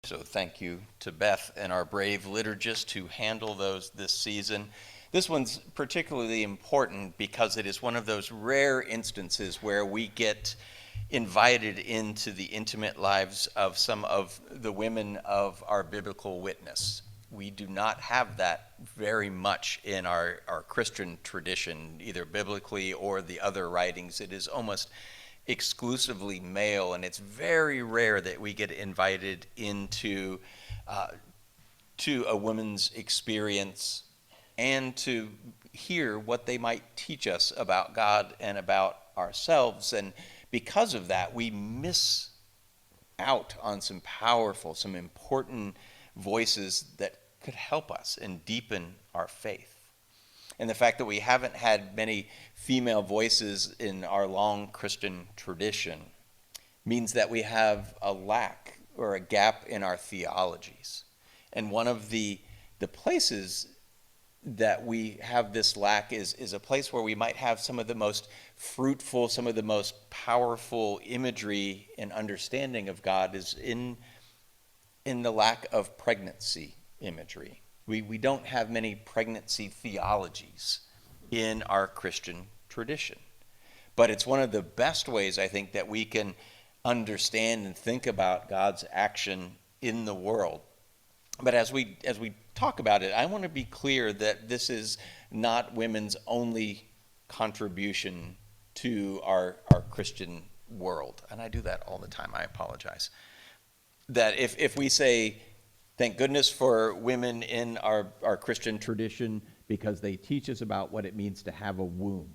So thank you to Beth and our brave liturgists who handle those this season. This one's particularly important because it is one of those rare instances where we get invited into the intimate lives of some of the women of our biblical witness. We do not have that very much in our Christian tradition, either biblically or the other writings. It is almost exclusively male, and it's very rare that we get invited into to a woman's experience and to hear what they might teach us about God and about ourselves. And because of that, we miss out on some powerful, some important voices that could help us and deepen our faith. And the fact that we haven't had many female voices in our long Christian tradition means that we have a lack or a gap in our theologies. And one of the places that we have this lack is a place where we might have some of the most fruitful, some of the most powerful imagery and understanding of God is in the lack of pregnancy imagery. We don't have many pregnancy theologies in our Christian tradition. But it's one of the best ways, I think, that we can understand and think about God's action in the world. But as we talk about it, I want to be clear that this is not women's only contribution to our Christian world. And I do that all the time. I apologize. That if we say, thank goodness for women in our Christian tradition because they teach us about what it means to have a womb,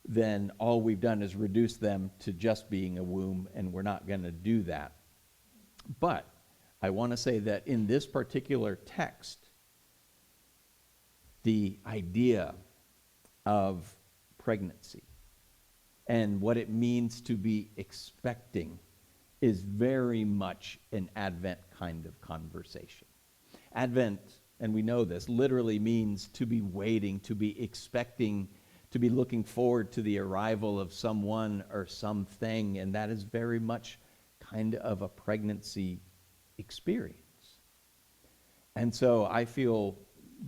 then all we've done is reduce them to just being a womb, and we're not going to do that. But I want to say that in this particular text, the idea of pregnancy and what it means to be expecting is very much an Advent kind of conversation. Advent, and we know this, literally means to be waiting, to be expecting, to be looking forward to the arrival of someone or something, and that is very much kind of a pregnancy experience. And so I feel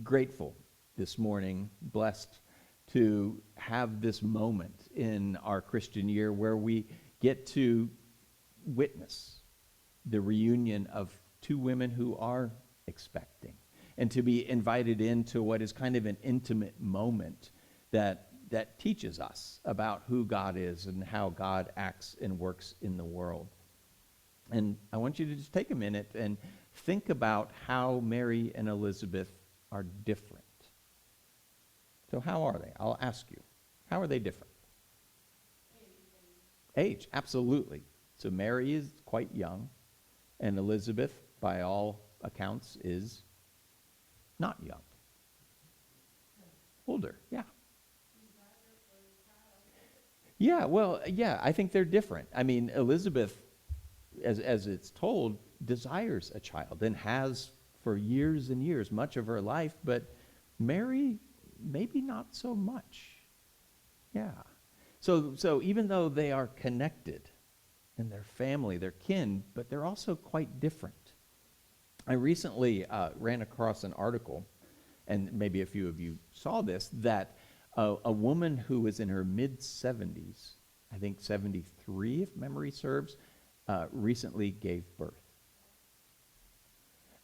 grateful this morning, blessed to have this moment in our Christian year where we get to witness the reunion of two women who are expecting, and to be invited into what is kind of an intimate moment that teaches us about who God is and how God acts and works in the world. And I want you to just take a minute and think about how Mary and Elizabeth are different. So how are they? I'll ask you. How are they different? Age, absolutely. So Mary is quite young, and Elizabeth, by all accounts, is not young. Older, yeah. Yeah, well, yeah, I think they're different. I mean, Elizabeth, as it's told, desires a child and has for years and years, much of her life, but Mary, maybe not so much. Yeah. So even though they are connected, and their family, their kin, but they're also quite different. I recently ran across an article, and maybe a few of you saw this, that a woman who was in her mid-70s, I think 73 if memory serves, recently gave birth.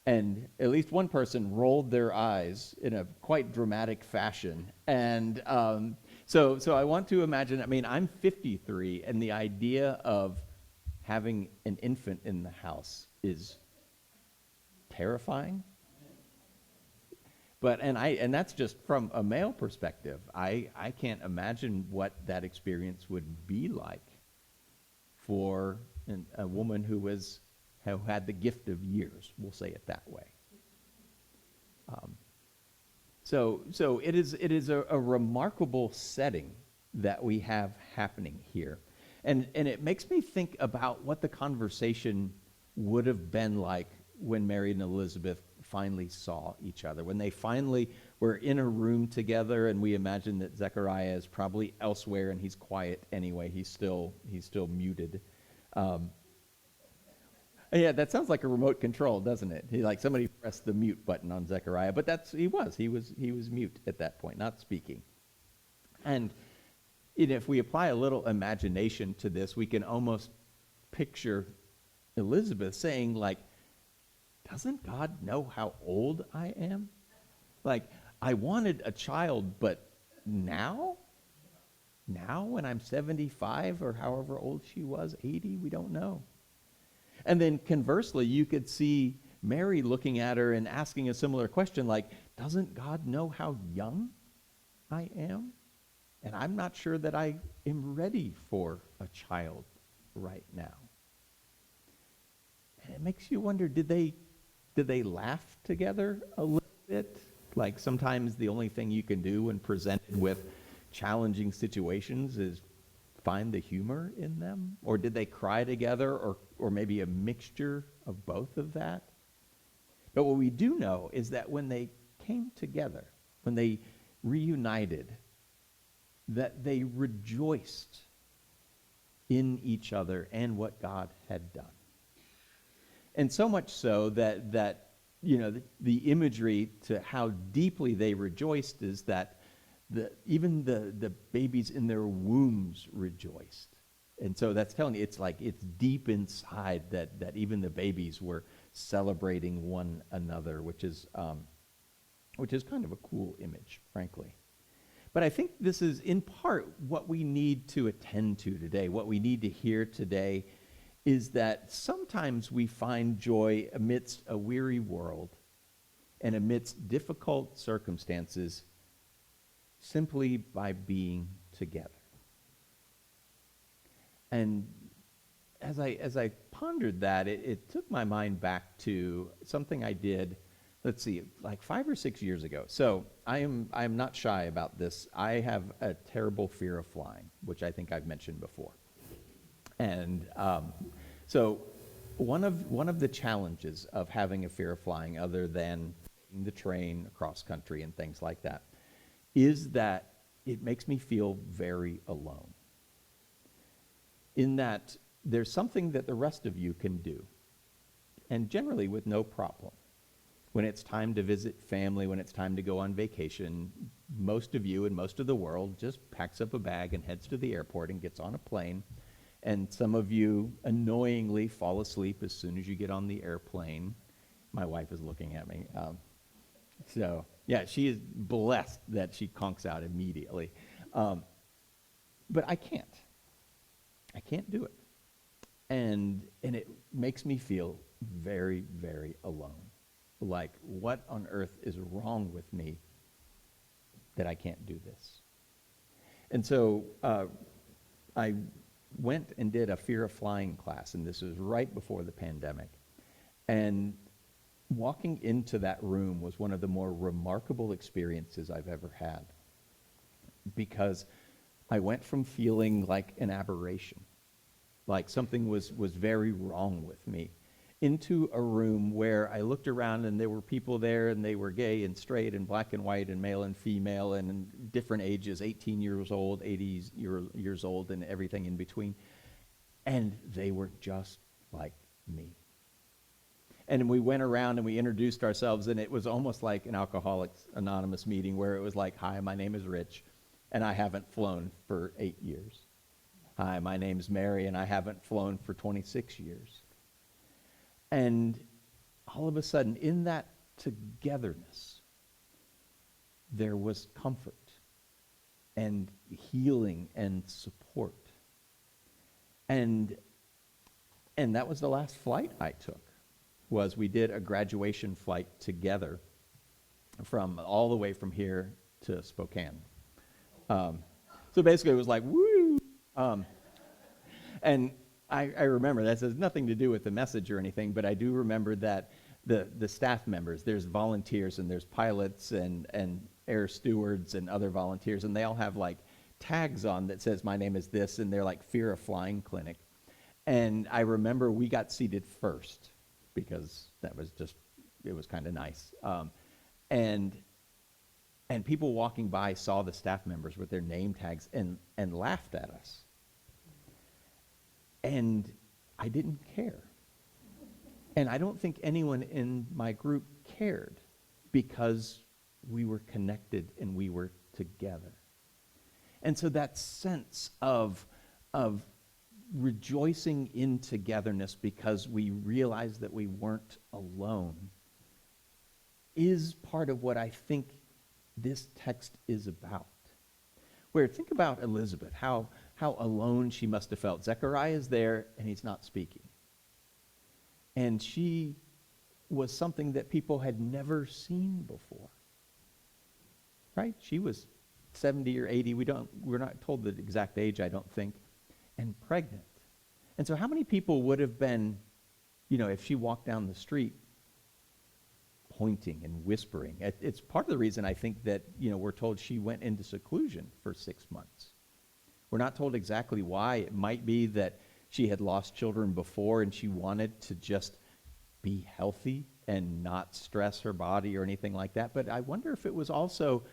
And at least one person rolled their eyes in a quite dramatic fashion. And so I want to imagine, I mean, I'm 53, and the idea of having an infant in the house is terrifying. But and that's just from a male perspective. I can't imagine what that experience would be like for a woman who had the gift of years. We'll say it that way. So it is a remarkable setting that we have happening here. And it makes me think about what the conversation would have been like when Mary and Elizabeth finally saw each other, when they finally were in a room together, and we imagine that Zechariah is probably elsewhere and he's quiet anyway. He's still muted. Yeah, that sounds like a remote control, doesn't it? Like somebody pressed the mute button on Zechariah, but he was mute at that point, not speaking. And if we apply a little imagination to this, we can almost picture Elizabeth saying, like, doesn't God know how old I am? Like, I wanted a child, but now? Now, when I'm 75 or however old she was, 80, we don't know. And then conversely, you could see Mary looking at her and asking a similar question, like, doesn't God know how young I am? And I'm not sure that I am ready for a child right now. And it makes you wonder, did they laugh together a little bit? Like sometimes the only thing you can do when presented with challenging situations is find the humor in them? Or did they cry together, or maybe a mixture of both of that? But what we do know is that when they came together, when they reunited, that they rejoiced in each other and what God had done. And so much so that the imagery to how deeply they rejoiced is that even the babies in their wombs rejoiced. And so that's telling you, it's deep inside that even the babies were celebrating one another, which is kind of a cool image, frankly. But I think this is in part what we need to attend to today, what we need to hear today, is that sometimes we find joy amidst a weary world and amidst difficult circumstances simply by being together. And as I pondered that, it took my mind back to something I did, let's see, like 5 or 6 years ago. So I am not shy about this. I have a terrible fear of flying, which I think I've mentioned before. And so one of the challenges of having a fear of flying, other than taking the train across country and things like that, is that it makes me feel very alone. In that there's something that the rest of you can do, and generally with no problem. When it's time to visit family, when it's time to go on vacation, most of you and most of the world just packs up a bag and heads to the airport and gets on a plane. And some of you annoyingly fall asleep as soon as you get on the airplane. My wife is looking at me. So, yeah, she is blessed that she conks out immediately. But I can't. I can't do it. And it makes me feel very, very alone. Like, what on earth is wrong with me that I can't do this? And so I went and did a fear of flying class, and this was right before the pandemic. And walking into that room was one of the more remarkable experiences I've ever had, because I went from feeling like an aberration, like something was very wrong with me, into a room where I looked around and there were people there, and they were gay and straight and black and white and male and female and in different ages, 18 years old, 80 years old, and everything in between. And they were just like me. And we went around and we introduced ourselves, and it was almost like an Alcoholics Anonymous meeting, where it was like, hi, my name is Rich, and I haven't flown for 8 years. Hi, my name's Mary, and I haven't flown for 26 years. And all of a sudden, in that togetherness, there was comfort and healing and support. And that was the last flight I took. We did a graduation flight together from all the way from here to Spokane. So basically, it was like, woo! And I remember, that has nothing to do with the message or anything, but I do remember that the staff members, there's volunteers and there's pilots and air stewards and other volunteers, and they all have like tags on that says, my name is this, and they're like Fear of Flying Clinic. And I remember we got seated first, because it was kind of nice. And people walking by saw the staff members with their name tags and laughed at us. And I didn't care. And I don't think anyone in my group cared because we were connected and we were together. And so that sense of rejoicing in togetherness because we realized that we weren't alone is part of what I think this text is about. Where think about Elizabeth, how alone she must have felt. Zechariah is there and he's not speaking. And she was something that people had never seen before. Right? She was 70 or 80. We're not told the exact age, I don't think, and pregnant. And so how many people would have been, if she walked down the street pointing and whispering? It's part of the reason I think that, we're told she went into seclusion for 6 months. We're not told exactly why. It might be that she had lost children before and she wanted to just be healthy and not stress her body or anything like that. But I wonder if it was also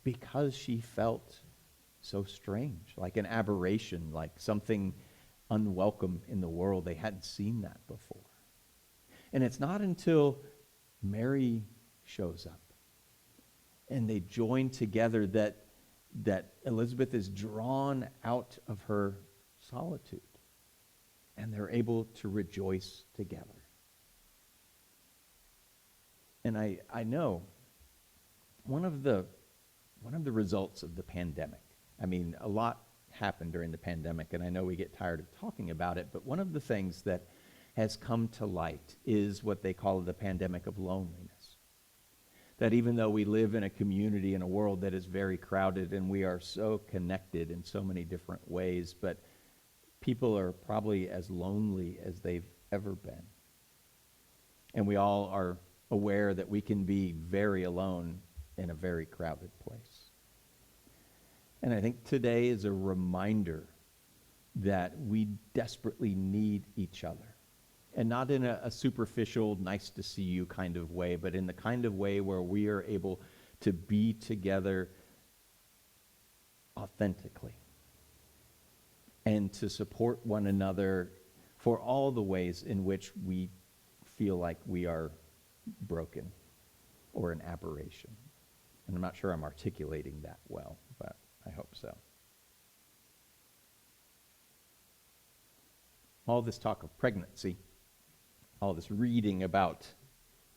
because she felt so strange, like an aberration, like something unwelcome in the world. They hadn't seen that before. And it's not until Mary shows up and they join together that Elizabeth is drawn out of her solitude and they're able to rejoice together. And I know one of the results of the pandemic, a lot happened during the pandemic, and I know we get tired of talking about it, but one of the things that has come to light is what they call the pandemic of loneliness. That even though we live in a community in a world that is very crowded and we are so connected in so many different ways, but people are probably as lonely as they've ever been. And we all are aware that we can be very alone in a very crowded place. And I think today is a reminder that we desperately need each other. And not in a superficial, nice to see you kind of way, but in the kind of way where we are able to be together authentically and to support one another for all the ways in which we feel like we are broken or an aberration. And I'm not sure I'm articulating that well, but I hope so. All this talk of pregnancy, all this reading about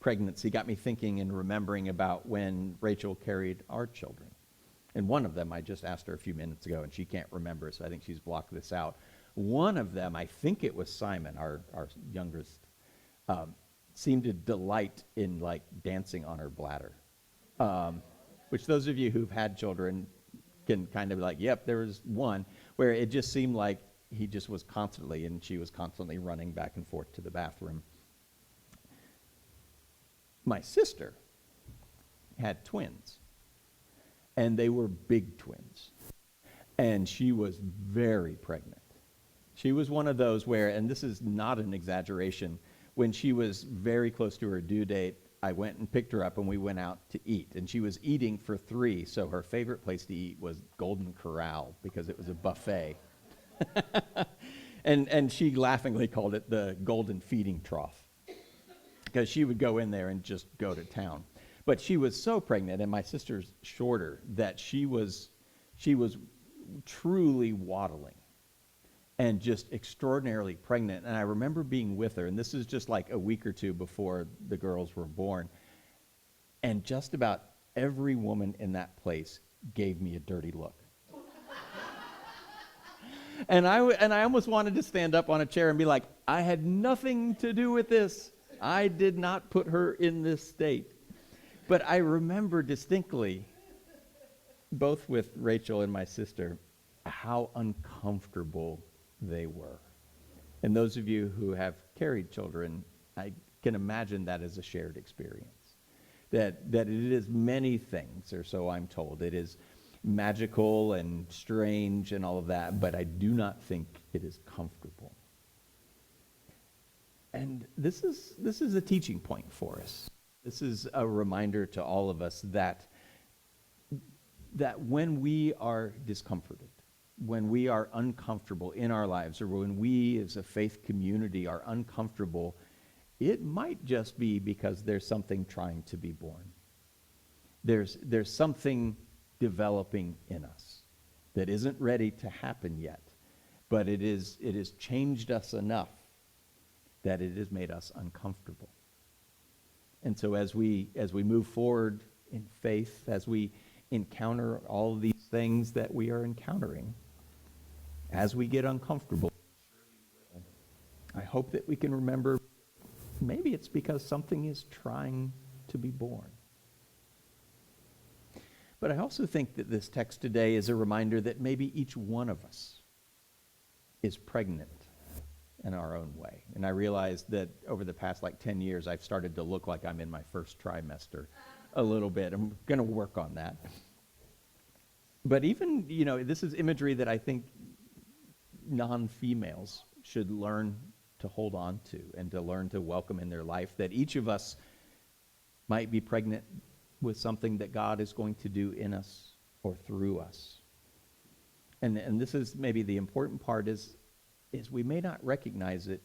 pregnancy got me thinking and remembering about when Rachel carried our children. And one of them, I just asked her a few minutes ago, and she can't remember, so I think she's blocked this out. One of them, I think it was Simon, our youngest, seemed to delight in dancing on her bladder, which those of you who've had children can kind of yep, there was one where it just seemed like he just was constantly, and she was constantly running back and forth to the bathroom. My sister had twins, and they were big twins, and she was very pregnant. She was one of those where, and this is not an exaggeration, when she was very close to her due date, I went and picked her up and we went out to eat. And she was eating for 3, so her favorite place to eat was Golden Corral because it was a buffet. and she laughingly called it the golden feeding trough because she would go in there and just go to town. But she was so pregnant, and my sister's shorter, that she was truly waddling and just extraordinarily pregnant. And I remember being with her, and this is just a week or two before the girls were born, and just about every woman in that place gave me a dirty look. And I almost wanted to stand up on a chair and be like, I had nothing to do with this. I did not put her in this state. But I remember distinctly, both with Rachel and my sister, how uncomfortable they were. And those of you who have carried children, I can imagine that as a shared experience. That it is many things, or so I'm told. It is magical and strange and all of that, but I do not think it is comfortable. And this is a teaching point for us. This is a reminder to all of us that when we are discomforted, when we are uncomfortable in our lives, or when we as a faith community are uncomfortable it might just be because there's something trying to be born. There's something developing in us that isn't ready to happen yet, but it has changed us enough that it has made us uncomfortable. And so as we move forward in faith, as we encounter all of these things that we are encountering, as we get uncomfortable, I hope that we can remember maybe it's because something is trying to be born. But I also think that this text today is a reminder that maybe each one of us is pregnant in our own way. And I realized that over the past 10 years, I've started to look like I'm in my first trimester a little bit. I'm going to work on that. But even, this is imagery that I think non-females should learn to hold on to and to learn to welcome in their life, that each of us might be pregnant with something that God is going to do in us or through us. And this is maybe the important part is we may not recognize it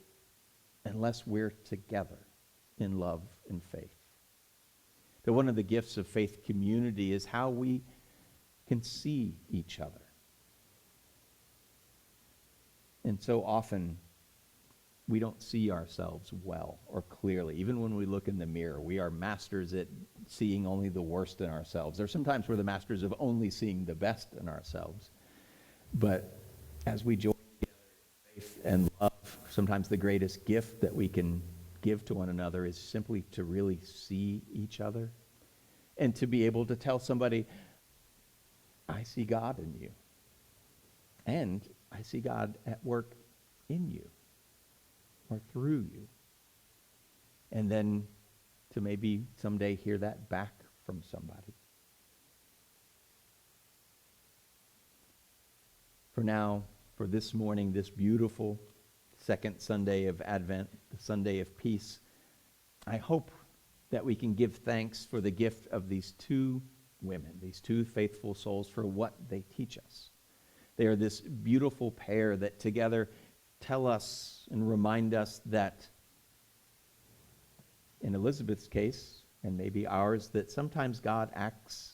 unless we're together in love and faith. That one of the gifts of faith community is how we can see each other. And so often, we don't see ourselves well or clearly. Even when we look in the mirror, we are masters at seeing only the worst in ourselves. Or sometimes we're the masters of only seeing the best in ourselves. But as we join together in faith and love, sometimes the greatest gift that we can give to one another is simply to really see each other and to be able to tell somebody, I see God in you. And I see God at work in you or through you. And then to maybe someday hear that back from somebody. For now, for this morning, this beautiful second Sunday of Advent, the Sunday of peace, I hope that we can give thanks for the gift of these two women, these two faithful souls, for what they teach us. They are this beautiful pair that together tell us and remind us that, in Elizabeth's case, and maybe ours, that sometimes God acts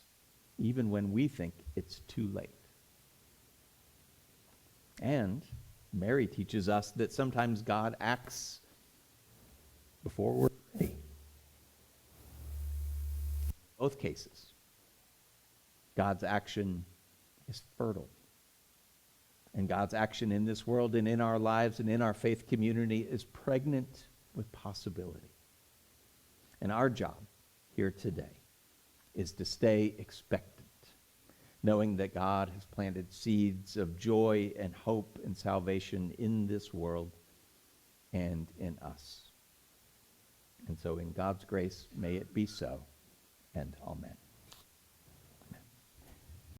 even when we think it's too late. And Mary teaches us that sometimes God acts before we're ready. In both cases, God's action is fertile. And God's action in this world and in our lives and in our faith community is pregnant with possibility. And our job here today is to stay expectant, knowing that God has planted seeds of joy and hope and salvation in this world and in us. And so in God's grace, may it be so, and amen.